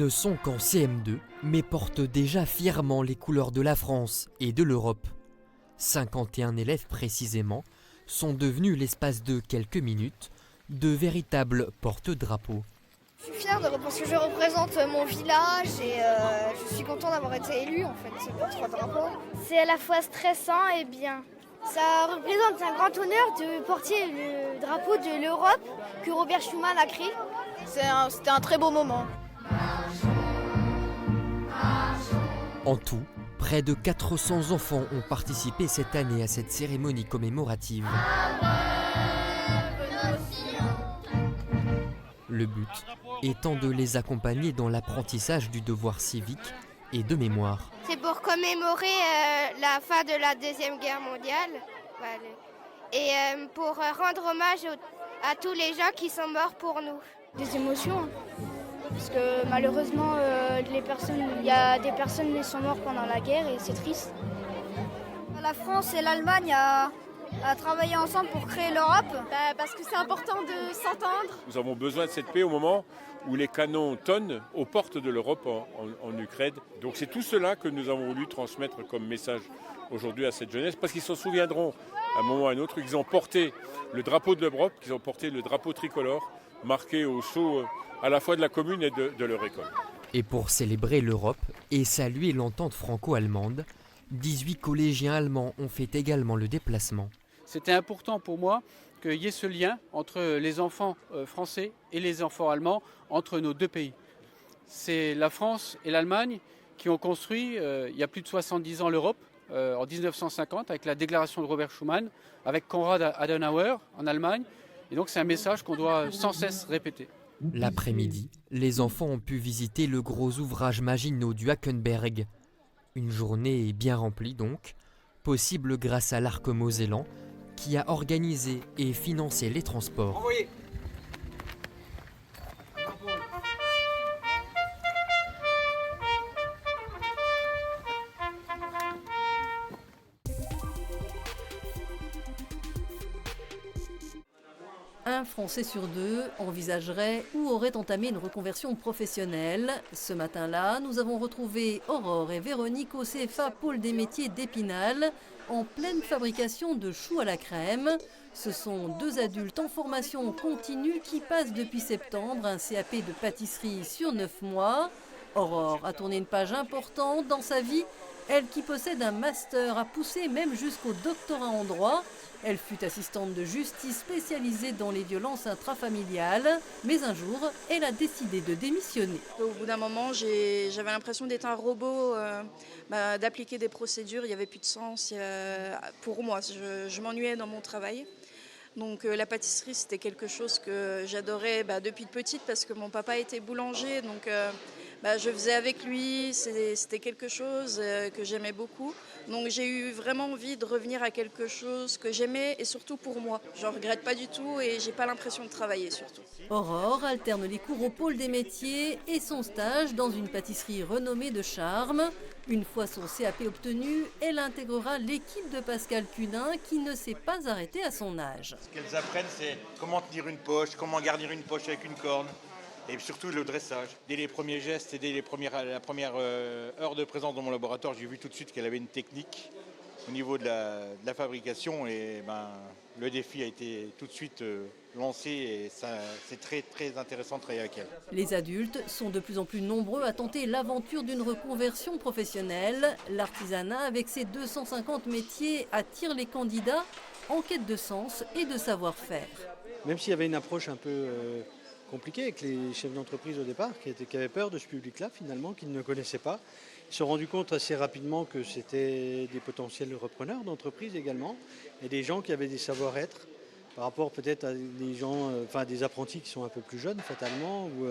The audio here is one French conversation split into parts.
ne sont qu'en CM2, mais portent déjà fièrement les couleurs de la France et de l'Europe. 51 élèves précisément sont devenus l'espace de quelques minutes de véritables porte-drapeaux. Je suis fière parce que je représente mon village et je suis content d'avoir été élue en fait pour ce drapeau. C'est à la fois stressant et bien. Ça représente un grand honneur de porter le drapeau de l'Europe que Robert Schuman a créé. C'était un très beau moment. En tout, près de 400 enfants ont participé cette année à cette cérémonie commémorative. Le but étant de les accompagner dans l'apprentissage du devoir civique et de mémoire. C'est pour commémorer la fin de la Deuxième Guerre mondiale et pour rendre hommage à tous les gens qui sont morts pour nous. Des émotions, parce que malheureusement, il y a des personnes qui sont mortes pendant la guerre et c'est triste. La France et l'Allemagne a travaillé ensemble pour créer l'Europe. Parce que c'est important de s'entendre. Nous avons besoin de cette paix au moment où les canons tonnent aux portes de l'Europe en Ukraine. Donc c'est tout cela que nous avons voulu transmettre comme message aujourd'hui à cette jeunesse, parce qu'ils s'en souviendront à un moment ou à un autre, qu'ils ont porté le drapeau de l'Europe, qu'ils ont porté le drapeau tricolore, marqué au sceau à la fois de la commune et de leur école. Et pour célébrer l'Europe et saluer l'entente franco-allemande, 18 collégiens allemands ont fait également le déplacement. C'était important pour moi qu'il y ait ce lien entre les enfants français et les enfants allemands, entre nos deux pays. C'est la France et l'Allemagne qui ont construit, il y a plus de 70 ans, l'Europe, en 1950, avec la déclaration de Robert Schuman, avec Konrad Adenauer en Allemagne. Et donc c'est un message qu'on doit sans cesse répéter. L'après-midi, les enfants ont pu visiter le gros ouvrage Maginot du Hackenberg. Une journée bien remplie donc, possible grâce à l'Arc Mosellan, qui a organisé et financé les transports. Envoyez. Un Français sur deux envisagerait ou aurait entamé une reconversion professionnelle. Ce matin-là, nous avons retrouvé Aurore et Véronique au CFA Pôle des métiers d'Épinal, en pleine fabrication de choux à la crème. Ce sont deux adultes en formation continue qui passent depuis septembre un CAP de pâtisserie sur 9 mois. Aurore a tourné une page importante dans sa vie. Elle qui possède un master a poussé même jusqu'au doctorat en droit. Elle fut assistante de justice spécialisée dans les violences intrafamiliales. Mais un jour, elle a décidé de démissionner. Au bout d'un moment, j'avais l'impression d'être un robot, d'appliquer des procédures. Il n'y avait plus de sens pour moi. Je m'ennuyais dans mon travail. Donc la pâtisserie, c'était quelque chose que j'adorais depuis petite parce que mon papa était boulanger. Donc je faisais avec lui, c'était quelque chose que j'aimais beaucoup. Donc j'ai eu vraiment envie de revenir à quelque chose que j'aimais et surtout pour moi. Je ne regrette pas du tout et j'ai pas l'impression de travailler surtout. Aurore alterne les cours au pôle des métiers et son stage dans une pâtisserie renommée de Charmes. Une fois son CAP obtenu, elle intégrera l'équipe de Pascal Cunin qui ne s'est pas arrêté à son âge. Ce qu'elles apprennent, c'est comment tenir une poche, comment garnir une poche avec une corne. Et surtout le dressage. Dès les premiers gestes et dès la première heure de présence dans mon laboratoire, j'ai vu tout de suite qu'elle avait une technique au niveau de la fabrication. Et le défi a été tout de suite lancé et c'est très, très intéressant de travailler avec elle. Les adultes sont de plus en plus nombreux à tenter l'aventure d'une reconversion professionnelle. L'artisanat, avec ses 250 métiers, attire les candidats en quête de sens et de savoir-faire. Même s'il y avait une approche un peu compliqué avec les chefs d'entreprise au départ, qui avaient peur de ce public-là, finalement, qu'ils ne connaissaient pas. Ils se sont rendus compte assez rapidement que c'était des potentiels repreneurs d'entreprise également, et des gens qui avaient des savoir-être, par rapport peut-être à des gens, des apprentis qui sont un peu plus jeunes, fatalement, ou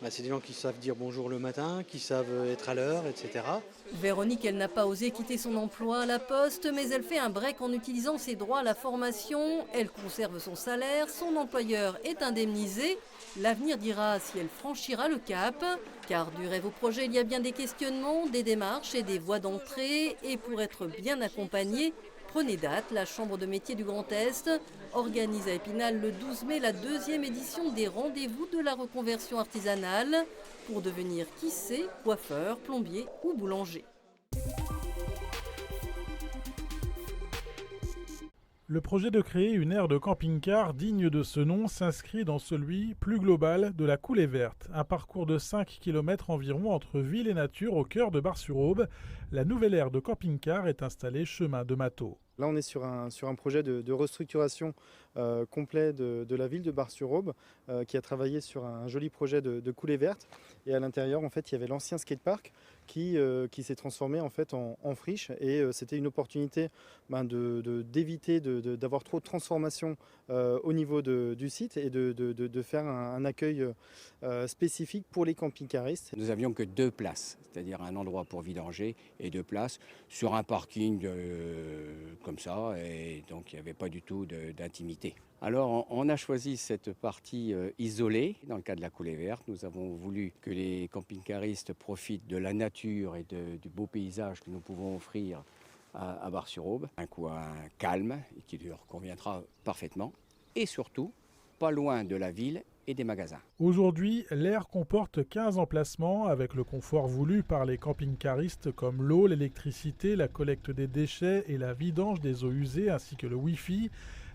c'est des gens qui savent dire bonjour le matin, qui savent être à l'heure, etc. Véronique, elle n'a pas osé quitter son emploi à la Poste, mais elle fait un break en utilisant ses droits à la formation. Elle conserve son salaire, son employeur est indemnisé. L'avenir dira si elle franchira le cap, car du rêve au projet, il y a bien des questionnements, des démarches et des voies d'entrée. Et pour être bien accompagnée, Prenez date, la Chambre de métier du Grand Est organise à Épinal le 12 mai la 2e édition des rendez-vous de la reconversion artisanale pour devenir, qui sait, coiffeur, plombier ou boulanger. Le projet de créer une aire de camping-car digne de ce nom s'inscrit dans celui plus global de la Coulée Verte, un parcours de 5 km environ entre ville et nature au cœur de Bar-sur-Aube. La nouvelle aire de camping-car est installée chemin de Mâtho. Là, on est sur un projet de restructuration complet de la ville de Bar-sur-Aube qui a travaillé sur un joli projet de coulée verte. Et à l'intérieur, en fait, il y avait l'ancien skatepark qui s'est transformé en fait en friche. Et c'était une opportunité d'éviter d'avoir trop de transformation au niveau du site et de faire un accueil spécifique pour les camping-caristes. Nous n'avions que 2 places, c'est-à-dire un endroit pour vidanger et 2 places sur un parking comme ça, et donc il n'y avait pas du tout d'intimité. Alors on a choisi cette partie isolée dans le cas de la coulée verte. Nous avons voulu que les camping-caristes profitent de la nature et du beau paysage que nous pouvons offrir à Bar-sur-Aube. Un coin calme qui leur conviendra parfaitement et surtout pas loin de la ville et des magasins. Aujourd'hui, l'aire comporte 15 emplacements avec le confort voulu par les camping-caristes comme l'eau, l'électricité, la collecte des déchets et la vidange des eaux usées ainsi que le Wi-Fi.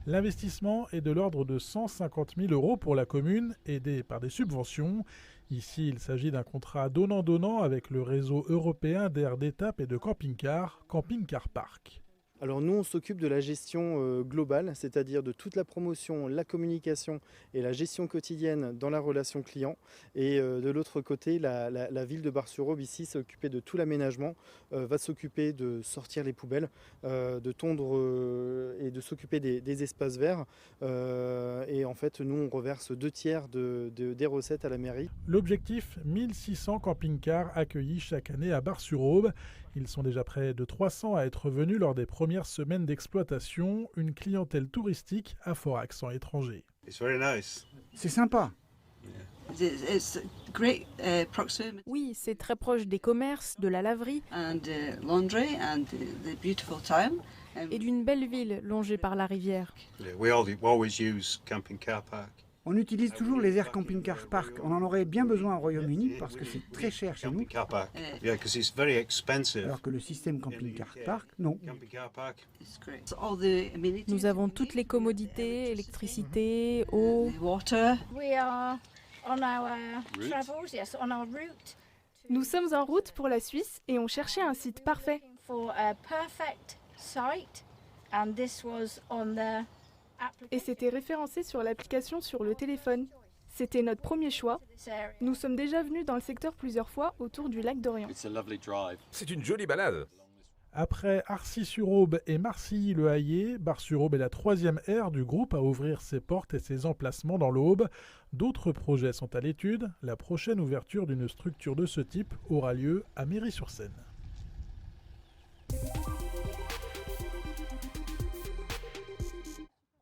L'investissement est de l'ordre de 150 000 € pour la commune, aidée par des subventions. Ici, il s'agit d'un contrat donnant-donnant avec le réseau européen d'aires d'étape et de camping-car, Camping Car Park. Alors nous, on s'occupe de la gestion globale, c'est-à-dire de toute la promotion, la communication et la gestion quotidienne dans la relation client. Et de l'autre côté, la ville de Bar-sur-Aube ici s'est occupée de tout l'aménagement, va s'occuper de sortir les poubelles, de tondre et de s'occuper des espaces verts. Et en fait, nous, on reverse 2 tiers des recettes à la mairie. L'objectif, 1600 camping-cars accueillis chaque année à Bar-sur-Aube. Ils sont déjà près de 300 à être venus lors des premières semaines d'exploitation, une clientèle touristique à fort accent étranger. C'est sympa. Oui, c'est très proche des commerces, de la laverie et d'une belle ville longée par la rivière. On utilise toujours les aires camping-car park. On en aurait bien besoin au Royaume-Uni parce que c'est très cher chez nous. Alors que le système camping-car park, non. Nous avons toutes les commodités, électricité, eau. Nous sommes en route pour la Suisse et on cherchait un site parfait. Et c'était référencé sur l'application sur le téléphone. C'était notre premier choix. Nous sommes déjà venus dans le secteur plusieurs fois autour du lac d'Orient. C'est une jolie balade. Après Arcis-sur-Aube et Marcilly-le-Hayer, Bar-sur-Aube est la 3e aire du groupe à ouvrir ses portes et ses emplacements dans l'Aube. D'autres projets sont à l'étude. La prochaine ouverture d'une structure de ce type aura lieu à Méry-sur-Seine.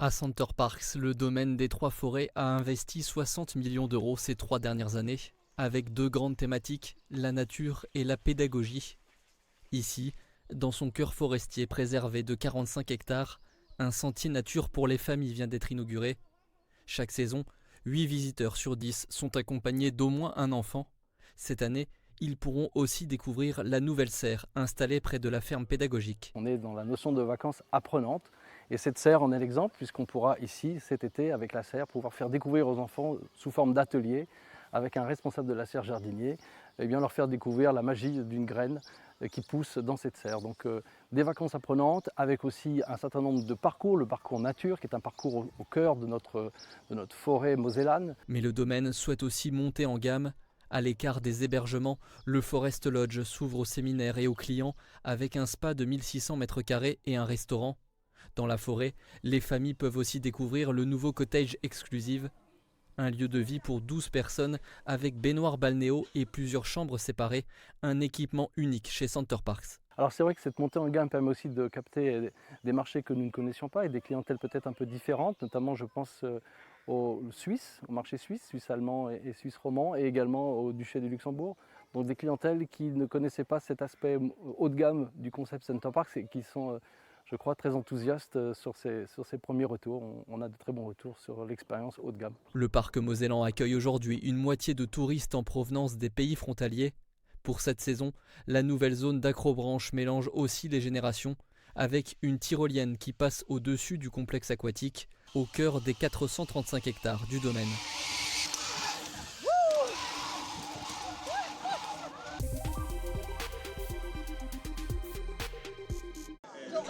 À Center Parcs, le domaine des 3 forêts a investi 60 millions d'euros ces 3 dernières années, avec 2 grandes thématiques, la nature et la pédagogie. Ici, dans son cœur forestier préservé de 45 hectares, un sentier nature pour les familles vient d'être inauguré. Chaque saison, 8 visiteurs sur 10 sont accompagnés d'au moins un enfant. Cette année, ils pourront aussi découvrir la nouvelle serre installée près de la ferme pédagogique. On est dans la notion de vacances apprenantes. Et cette serre en est l'exemple, puisqu'on pourra ici, cet été, avec la serre, pouvoir faire découvrir aux enfants, sous forme d'atelier, avec un responsable de la serre jardinier, et bien leur faire découvrir la magie d'une graine qui pousse dans cette serre. Donc des vacances apprenantes, avec aussi un certain nombre de parcours, le parcours nature, qui est un parcours au cœur de notre forêt mosellane. Mais le domaine souhaite aussi monter en gamme. À l'écart des hébergements, le Forest Lodge s'ouvre aux séminaires et aux clients, avec un spa de 1600 m² et un restaurant. Dans la forêt, les familles peuvent aussi découvrir le nouveau cottage exclusive, un lieu de vie pour 12 personnes avec baignoire balnéo et plusieurs chambres séparées, un équipement unique chez Center Parcs. Alors c'est vrai que cette montée en gamme permet aussi de capter des marchés que nous ne connaissions pas et des clientèles peut-être un peu différentes, notamment je pense aux Suisses, au marché suisse allemand et suisse roman, et également au Duché du Luxembourg. Donc des clientèles qui ne connaissaient pas cet aspect haut de gamme du concept Center Parcs et qui sont je crois, très enthousiastes sur ces premiers retours. On a de très bons retours sur l'expérience haut de gamme. Le parc mosellan accueille aujourd'hui une moitié de touristes en provenance des pays frontaliers. Pour cette saison, la nouvelle zone d'Acrobranche mélange aussi les générations, avec une tyrolienne qui passe au-dessus du complexe aquatique, au cœur des 435 hectares du domaine.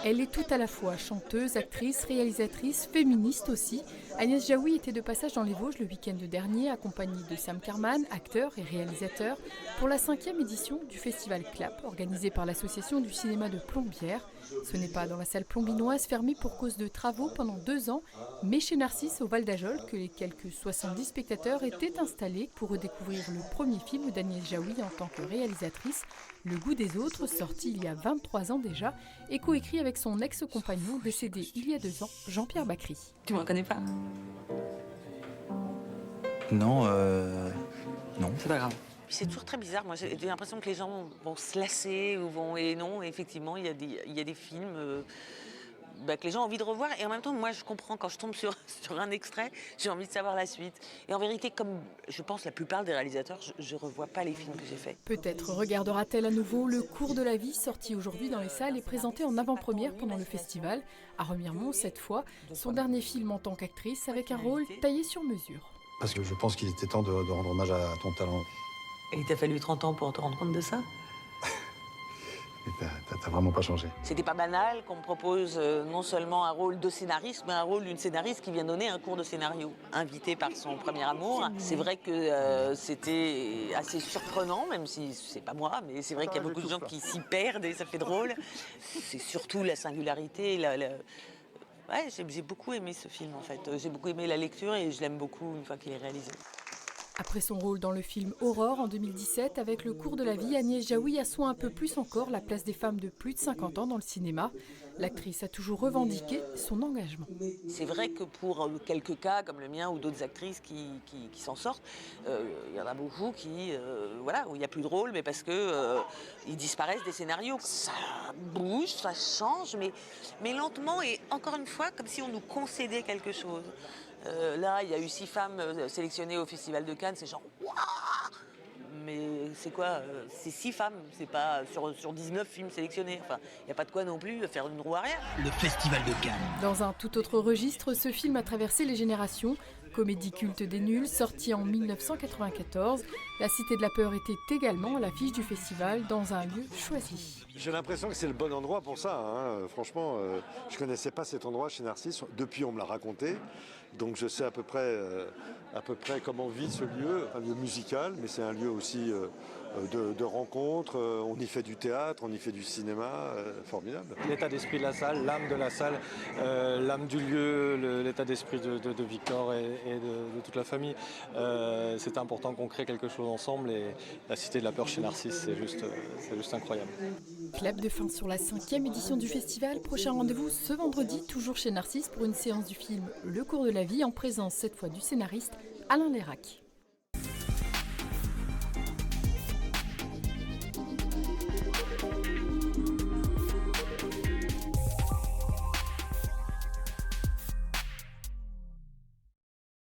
Elle est tout à la fois chanteuse, actrice, réalisatrice, féministe aussi. Agnès Jaoui était de passage dans les Vosges le week-end dernier, accompagnée de Sam Karman, acteur et réalisateur, pour la 5e édition du festival CLAP, organisé par l'association du cinéma de Plombières. Ce n'est pas dans la salle plombinoise fermée pour cause de travaux pendant 2 ans, mais chez Narcisse au Val d'Ajol que les quelques 70 spectateurs étaient installés pour redécouvrir le premier film d'Agnès Jaoui en tant que réalisatrice, Le goût des autres, sorti il y a 23 ans déjà, et coécrit avec son ex-compagnon décédé il y a 2 ans, Jean-Pierre Bacry. Tu me reconnais pas? Non, non. C'est pas grave. C'est toujours très bizarre. Moi, j'ai l'impression que les gens vont se lasser ou vont. Et non, effectivement, il y a des films que les gens ont envie de revoir. Et en même temps, moi, je comprends quand je tombe sur un extrait, j'ai envie de savoir la suite. Et en vérité, comme je pense la plupart des réalisateurs, je revois pas les films que j'ai faits. Peut-être regardera-t-elle à nouveau Le cours de la vie, sorti aujourd'hui dans les salles et présenté en avant-première pendant le festival. À Remiremont, cette fois, son dernier film en tant qu'actrice avec un rôle taillé sur mesure. Parce que je pense qu'il était temps de rendre hommage à ton talent. Et il t'a fallu 30 ans pour te rendre compte de ça? T'as vraiment pas changé. C'était pas banal qu'on me propose non seulement un rôle de scénariste, mais un rôle d'une scénariste qui vient donner un cours de scénario. Invitée par son premier amour, c'est vrai que c'était assez surprenant, même si c'est pas moi, mais c'est vrai qu'il y a beaucoup de gens qui s'y perdent et ça fait drôle. C'est surtout la singularité, Ouais, j'ai beaucoup aimé ce film en fait. J'ai beaucoup aimé la lecture et je l'aime beaucoup une fois qu'il est réalisé. Après son rôle dans le film Aurore en 2017, avec Le cours de la vie, Agnès Jaoui assoit un peu plus encore la place des femmes de plus de 50 ans dans le cinéma. L'actrice a toujours revendiqué son engagement. C'est vrai que pour quelques cas comme le mien ou d'autres actrices qui s'en sortent, il y en a beaucoup qui, où il n'y a plus de rôle, mais parce qu'ils disparaissent des scénarios. Ça bouge, ça change, mais lentement et encore une fois comme si on nous concédait quelque chose. Là, il y a eu 6 femmes sélectionnées au Festival de Cannes, c'est genre waouh! Mais c'est quoi? C'est 6 femmes, c'est pas sur 19 films sélectionnés. Enfin, il n'y a pas de quoi non plus faire une roue arrière. Le Festival de Cannes. Dans un tout autre registre, ce film a traversé les générations. Comédie culte des nuls, sortie en 1994, La Cité de la Peur était également à l'affiche du festival dans un lieu choisi. J'ai l'impression que c'est le bon endroit pour ça. Hein. Franchement, je ne connaissais pas cet endroit chez Narcisse. Depuis, on me l'a raconté. Donc je sais à peu près comment vit ce lieu. Un lieu musical, mais c'est un lieu aussi de rencontres. On y fait du théâtre, on y fait du cinéma. Formidable. L'état d'esprit de la salle, l'âme de la salle, l'âme du lieu, l'état d'esprit de Victor et de toute la famille. C'est important qu'on crée quelque chose ensemble et la Cité de la Peur chez Narcisse, c'est juste incroyable. Clap de fin sur la 5e édition du festival. Prochain rendez-vous ce vendredi, toujours chez Narcisse, pour une séance du film Le cours de la vie, en présence cette fois du scénariste Alain Lérac.